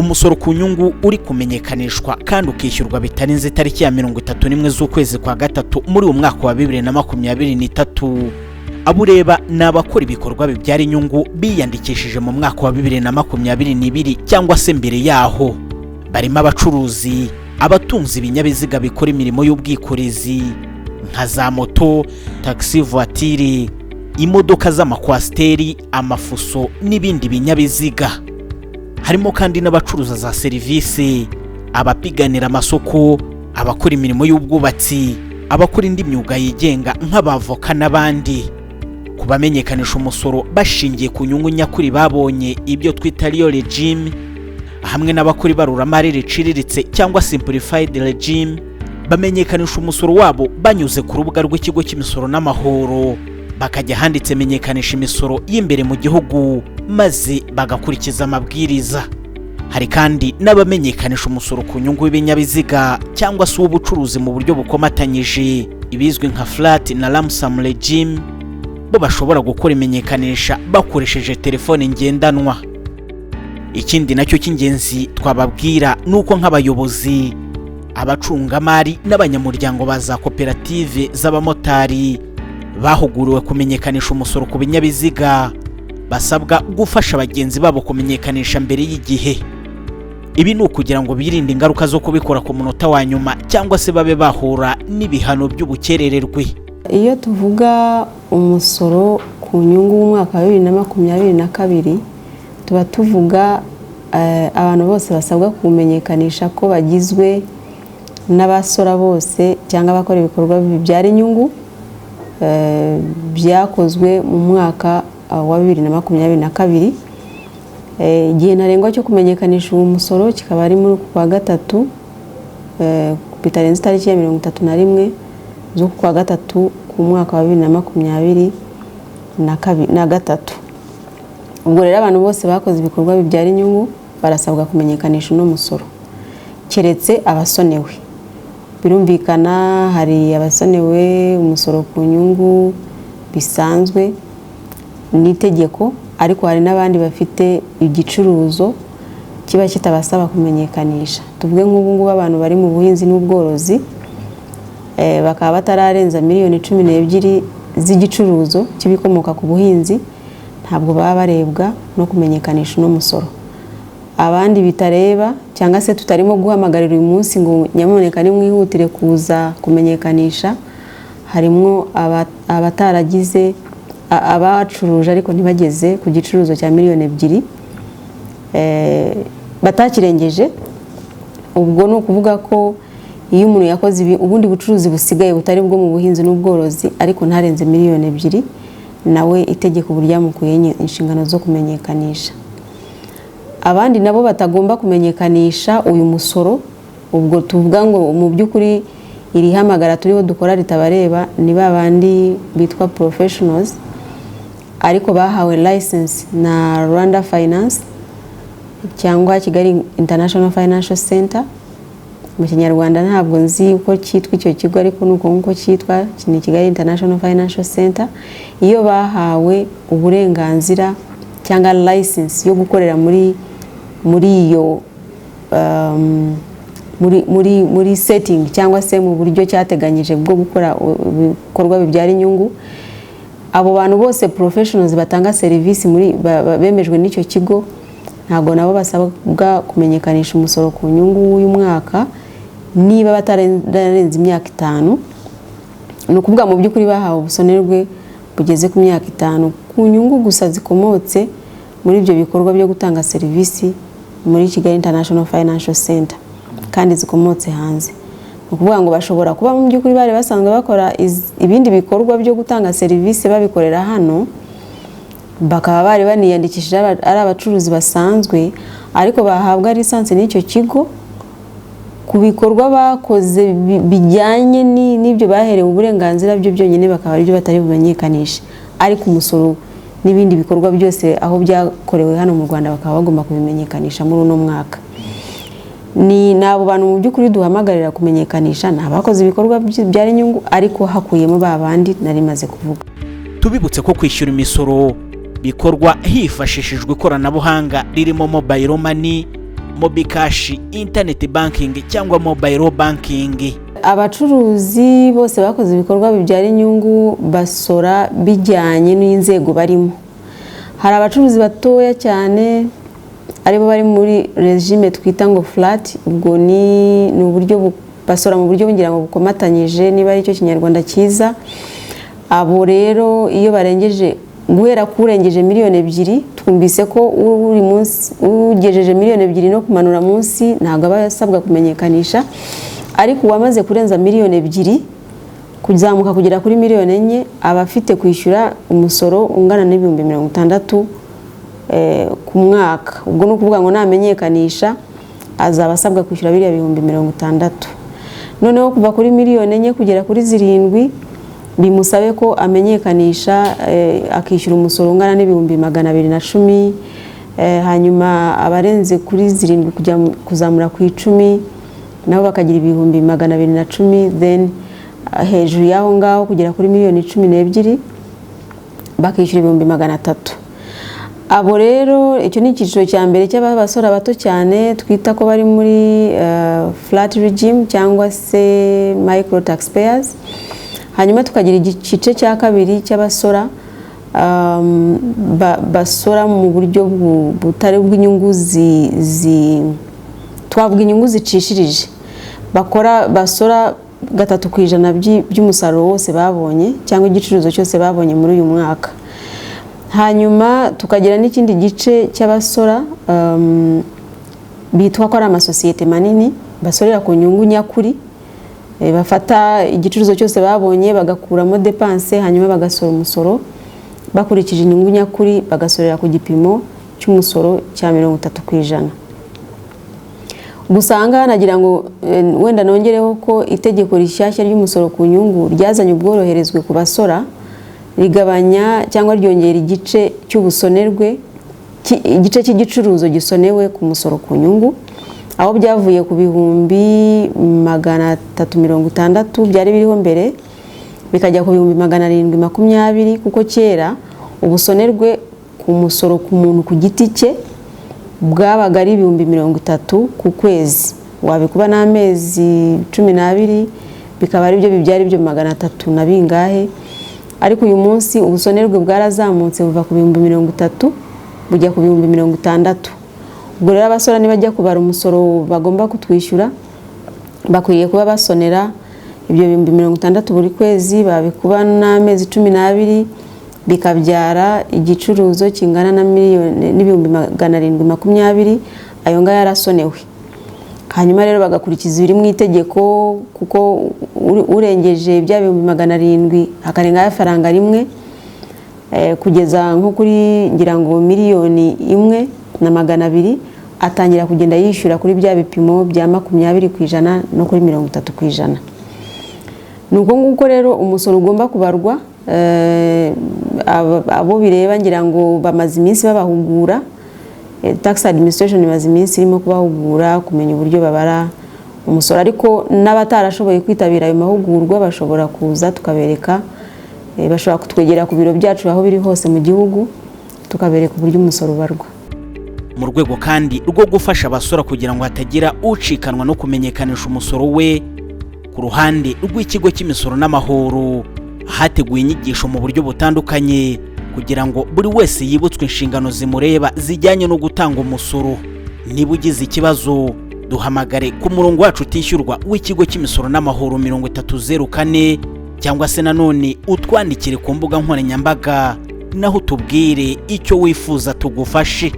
umusoro ku nyungu uri kumenyekanishwa kandi ukishyurwa bitarenze itariki ya 31 z'ukwezi kwa gatatu muri uyu mwaka wa 2023. Abureba n'abakora ibikorwa bibyara inyungu biyandikishije mu mwaka wa 2022 cyangwa se mbere yaho. Barimo abacuruzi, abatunzi ibinyabiziga bikora imirimo y'ubwikorezi nka za moto, taxi voiture, imodoka z'amakwasiteri, amafuso n'ibindi binyabiziga. Harimo kandi n'abacuruza za serivisi, abapiganira amasoko, abakora imirimo y'ubwubatsi, abakora indi myuga yigenga nk'abavoka n'abandi. Kubamenyekanisha umusoro bashingiye ku nyungu nyakuri babonye, ibyo twita real regime, hamwe n'abakora ibaruramari riciriritse cyangwa simplified regime, bamenyekanisha umusoro wabo banyuze ku rubuga rw'ikigo cy'imisoro n'amahoro, bakajya handitse menyekanisha imisoro y'imbere mu gihugu maze bagakurikiza amabwiriza. Hari kandi n'abamenyekanisha umusoro ku nyungu w'ibinyabiziga cyangwa se ubucuruzi mu buryo bukomatanyije, ibizwi nka flat na lump sum regime, bo bashobora gukora imenyekanisha bakoresheje telefone ngendanwa. Ikindi nacyo cy'ingenzi twababwira nuko nk'abayobozi, abacungamari n'abanyamuryango ba za koperative z'abamotari bahuguriwe kumenyekanisha umusoro ku binyabiziga, basabwa gufasha abagenzi babo kumenyekanisha mbere y'igihe. Ibi ni ukugira ngo birinde ingaruka zo kubikora ku munota wa nyuma cyangwa se babe bahura n'ibihano by'ubukerererwe. Iyo tuvuga umusoro ku nyungu mu mwaka wa 2022, tuba tuvuga abantu bose basabwa kumenyekanisha ko bagizwe n'abasora bose cyangwa abakora ibikorwa bibyara inyungu byakozwe mu mwaka wa 2022. Igihe ntarengwa cyo kumenyekanisha uwo musoro kikaba ari muri kwa gatatu bitarenze itariki ya 31 z'ukwa gatatu ku mwaka wa 2023. Ubwo rero abantu bose bakoze ibikorwa bibyara inyungu barasabwa kumenyekanisha uno musoro, keretse abasonewe. Birumvikana hari abasonewe umusoro ku nyungu bisanzwe n'itegeko, ariko hari n'abandi bafite igicuruzo kiba kitabasaba kumenyekanisha. Tuvuge nk'ubu abantu bari mu buhinzi n'ubworozi, bakaba batararenza miliyoni 12 z'igicuruzo kibikomoka ku buhinzi, ntabwo baba barebwa no kumenyekanisha uno musoro. Abandi bitareba cyangwa se tutarimo guhamagarira uyu munsi ngo nyamuneka nimwihutire kuza kumenyekanisha, harimo abataragize abacuruje ariko ntibageze ku gicuruzo cya miliyoni 2 batakirengeje. Ubwo no kuvuga ko iyo umuntu yakoze ubundi bucuruzi busigaye butari bwo mu buhinzi n'ubworozi ariko ntarenze miliyoni 2, nawe itegeko buryamukuye inshingano zo kumenyekanisha. Abandi nabo batagomba kumenyekanisha uyu musoro, ubwo tuvuga ngo mu by'ukuri iri hamagara turiho dukora ritabareba, ni babandi bitwa professionals ariko bahawe license na Rwanda Finance cyangwa Kigali International Financial Center. Mu Kinyarwanda ntabwo nzi uko cyitwa icyo kigo, ariko nuko nkuko cyitwa ni Kigali International Financial Center. Iyo bahawe uburenganzira cyangwa license yo gukorera muri iyo muri setting cyangwa se mu buryo cyateganyije bwo gukora ibikorwa bibyara inyungu, abo bantu bose professionals batanga service bemejwe n'icyo kigo, ntabwo nabo basabwa kumenyekanisha umusoro ku nyungu uyu mwaka niba batarenze imyaka 5. Ni ukuvuga mu by'ukuri bahawe ubusonerwe bugeze ku myaka 5 ku nyungu gusa zikomotse muri ibyo bikorwa byo gutanga service muri Kigali International Financial Center kandi zikomotse hanze. Ni ukuvuga ngo bashobora kuba mu by'ukuri bari basanzwe bakora ibindi bikorwa byo gutanga service babikorera hano, bakaba bari baniyandikishije ari abacuruzi basanzwe, ariko bahabwa lisansi n'icyo kigo ku bikorwa bakoze bijyanye n'ibyo baherewe uburenganzira byo byonyine, bakaba ari byo batari bumenyekanisha. Ariko umusoro n'ibindi bikorwa byose aho byakorewe hano mu Rwanda bakaba bagomba kubimenyekanisha muri uno mwaka. Ni nabo bantu mu by'ukuri duhamagarira kumenyekanisha, nabakoze ibikorwa byari inyungu ariko hakuyemo babandi nari maze kuvuga. Tubibutse ko kwishyura imisoro bikorwa hifashishijwe ikoranabuhanga ririmo mobile money, mobi cash, internet banking cyangwa mobile banking. Abacuruzi bose bakoze ibikorwa bibyara inyungu basora bijyanye n'inzego barimo. Hari abacuruzi batoya cyane aribo bari muri regime twita ngo flat, ubwo ni uburyo basora mu buryo ngira ngo bukomatanyije, niba ari cyo kinyarwanda cyiza. Abo rero iyo barengeje guhera kurengeje miliyoni 2, twumvise ko uri munsi ugejeje miliyoni 2 no kumanura munsi ntago abasabwa kumenyekanisha, ariko wamaze kurenza miliyoni 2 kuzamuka kugera kuri miliyoni 4 abafite kwishyura umusoro ungana n'ibihumbi 60 ku mwaka. Ubwo no kuvuga ngo namenyekanisha azaba asabwa kwishyura biriya bihumbi 60. Noneho kuva kuri miliyoni 4 kugera kuri 7 bimusabe ko amenyekanisha akishyura umusoro ungana n'ibihumbi 210. Hanyuma abarenze kuri 7 kujya kuzamura ku 10 nabo bakagira ibihumbi 210. Then hejuru yaho ngaho kugera kuri miliyoni 12 bakishyura ibihumbi 300. Abo rero icyo ni icyiciro cya mbere cy'abasora bato cyane twita ko bari muri flat regime cyangwa se micro taxpayers. Hanyuma tukagira igice cya kabiri cy'abasora basora mu buryo butari bw'inyungu twavuga inyungu zicishirije, basora 3% by'umusaruro wose babonye cyangwa igicuruzo cyose babonye muri uyu mwaka. Hanyuma tukagira n'ikindi gice cy'abasora bitwa ko ari amasosiyete manini basorera ku nyungu nyakuri, bafata igicuruzo cyose babonye bagakuramo depense hanyuma bagasora umusoro bakurikije inyungu nyakuri, bagasorera ku gipimo cy'umusoro cya 30%. Gusanga nagira ngo wenda nongereho ko itegeko rishyashya ry'umusoro ku nyungu ryazanye ubworoherezwe ku basora, rigabanya cyangwa ryongera igice cy'ubusonerwe, igice cy'igicuruzo gisonewe ku musoro ku nyungu, aho byavuye ku bihumbi 360 byari biriho mbere bikajya ku bihumbi 720, kuko kera ubusonerwe ku musoro ku muntu ku giti cye bwabaga ari ibihumbi 30 ku kwezi, wabikuba n'amezi 12 bikaba ari byo bibyara ibyo 300 na bingahe. Ariko uyu munsi ubusonerwe bwarazamutse buva ku bihumbi 30 bujya ku bihumbi 60. Ubwo rero abasora nibajya kubara umusoro bagomba kutwishyura bakwiye kuba basonera ibyo bihumbi 60 buri kwezi, babikuba n'amezi 12 bikabyara igicuruzo kingana na miliyoni n'ibihumbi 720. Ayo ngaya yarasonewe. Hanyuma rero bagakurikiza ibiri mu itegeko, kuko urengeje bya bihumbi 700 hakarenga amafaranga rimwe kugeza nko kuri ngira ngo miliyoni 1,200 atangira kugenda yishyura kuri bya bipimo bya 20% no kuri 30%. Nuko nguko rero umusoro ugomba kubarwa. Abo bireba ngira ngo bamaze iminsi babahugura, tax administration imaze iminsi irimo kubahugura kumenya uburyo babara umusoro, ariko n'abatarashoboye kwitabira ayo mahugurwa bashobora kuza tukabereka, bashobora kutwegera ku biro byacu aho biri hose mu gihugu tukabereka uburyo umusoro ubarwa. Mu rwego kandi rwo gufasha abasora kugira ngo hatagira ucikanwa no kumenyekanisha umusoro we, ku ruhande rw'ikigo cy'imisoro n'amahoro hateguye inyigisho mu buryo butandukanye kugira ngo buri wese yibutswe inshingano zimureba zijyanye no gutanga umusoro. Niba ugize ikibazo duhamagare ku murongo wacu utishyurwa w'ikigo cy'imisoro n'amahoro 3004, cyangwa se nanone utwandikire ku mbuga nkoranyambaga naho tubwire icyo wifuza tugufashe.